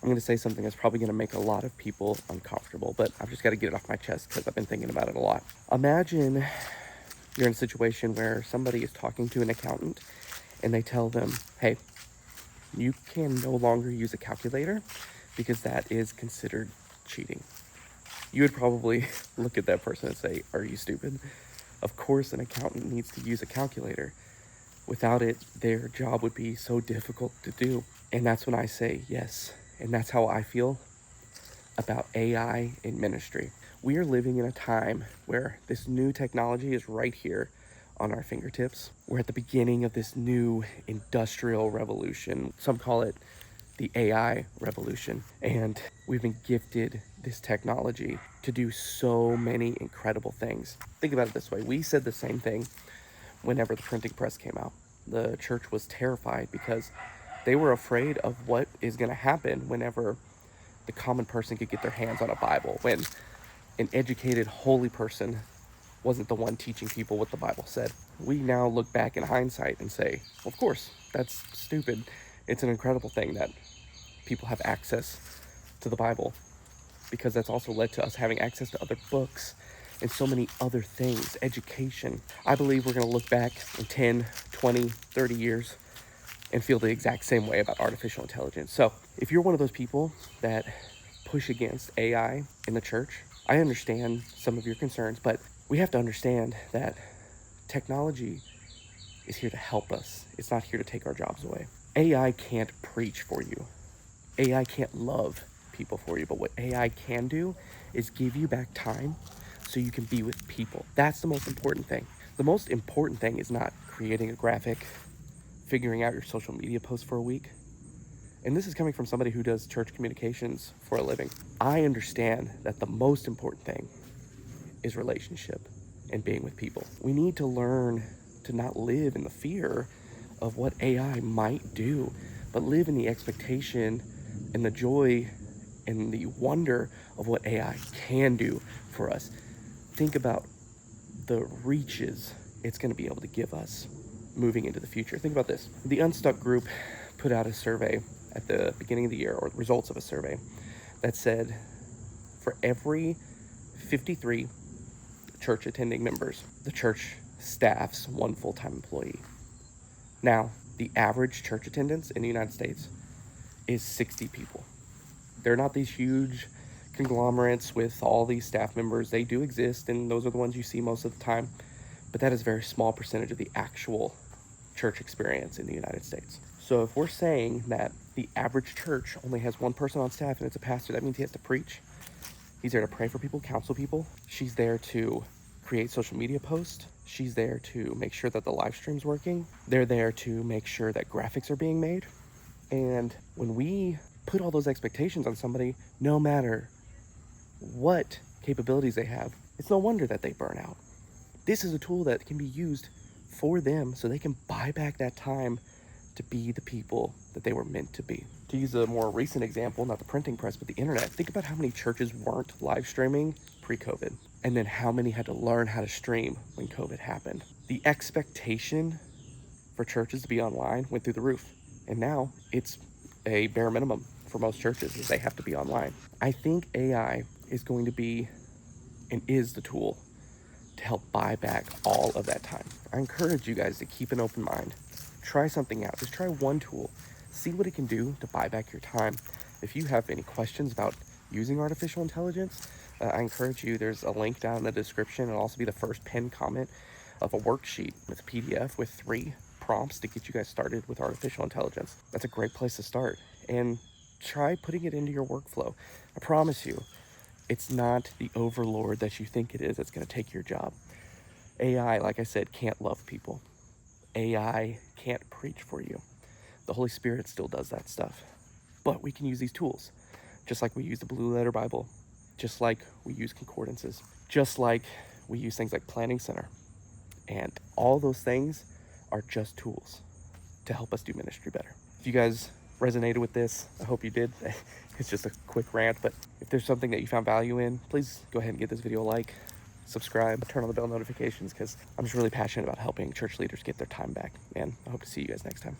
I'm going to say something that's probably going to make a lot of people uncomfortable, but I've just got to get it off my chest because I've been thinking about it a lot. Imagine you're in a situation where somebody is talking to an accountant and they tell them, hey, you can no longer use a calculator because that is considered cheating. You would probably look at that person and say, are you stupid? Of course, an accountant needs to use a calculator. Without it, their job would be so difficult to do. And that's when I say yes. And that's how I feel about AI in ministry. We are living in a time where this new technology is right here on our fingertips. We're at the beginning of this new industrial revolution. Some call it the AI revolution. And we've been gifted this technology to do so many incredible things. Think about it this way. We said the same thing whenever the printing press came out. The church was terrified because they were afraid of what is going to happen whenever the common person could get their hands on a Bible, when an educated, holy person wasn't the one teaching people what the Bible said. We now look back in hindsight and say, well, of course, that's stupid. It's an incredible thing that people have access to the Bible, because that's also led to us having access to other books and so many other things, education. I believe we're going to look back in 10, 20, 30 years and feel the exact same way about artificial intelligence. So if you're one of those people that push against AI in the church, I understand some of your concerns, but we have to understand that technology is here to help us. It's not here to take our jobs away. AI can't preach for you. AI can't love people for you, but what AI can do is give you back time so you can be with people. That's the most important thing. The most important thing is not creating a graphic, figuring out your social media posts for a week. And this is coming from somebody who does church communications for a living. I understand that the most important thing is relationship and being with people. We need to learn to not live in the fear of what AI might do, but live in the expectation and the joy and the wonder of what AI can do for us. Think about the reaches it's going to be able to give us moving into the future. Think about this. The Unstuck group put out a survey at the beginning of the year, or results of a survey, that said for every 53 church attending members, the church staffs one full-time employee. Now, the average church attendance in the United States is 60 people. They're not these huge conglomerates with all these staff members. They do exist, and those are the ones you see most of the time, but that is a very small percentage of the actual church experience in the United States. So if we're saying that the average church only has one person on staff and it's a pastor, that means he has to preach. He's there to pray for people, counsel people. She's there to create social media posts. She's there to make sure that the live stream's working. They're there to make sure that graphics are being made. And when we put all those expectations on somebody, no matter what capabilities they have, it's no wonder that they burn out. This is a tool that can be used for them so they can buy back that time to be the people that they were meant to be. To use a more recent example, not the printing press, but the internet, think about how many churches weren't live streaming pre-COVID, and then how many had to learn how to stream when COVID happened. The expectation for churches to be online went through the roof, and now it's a bare minimum for most churches is they have to be online. I think AI is going to be and is the tool to help buy back all of that time. I encourage you guys to keep an open mind. Try something out. Just try one tool. See what it can do to buy back your time. If you have any questions about using artificial intelligence, I encourage you, there's a link down in the description. It'll also be the first pinned comment of a worksheet with a PDF with 3 prompts to get you guys started with artificial intelligence. That's a great place to start. And try putting it into your workflow. I promise you, it's not the overlord that you think it is that's going to take your job. AI, like I said, can't love people. AI can't preach for you. The Holy Spirit still does that stuff. But we can use these tools, just like we use the Blue Letter Bible, just like we use concordances, just like we use things like Planning Center. And all those things are just tools to help us do ministry better. If you guys resonated with this, I hope you did. It's just a quick rant, but if there's something that you found value in, please go ahead and give this video a like, subscribe, turn on the bell notifications, because I'm just really passionate about helping church leaders get their time back. And I hope to see you guys next time.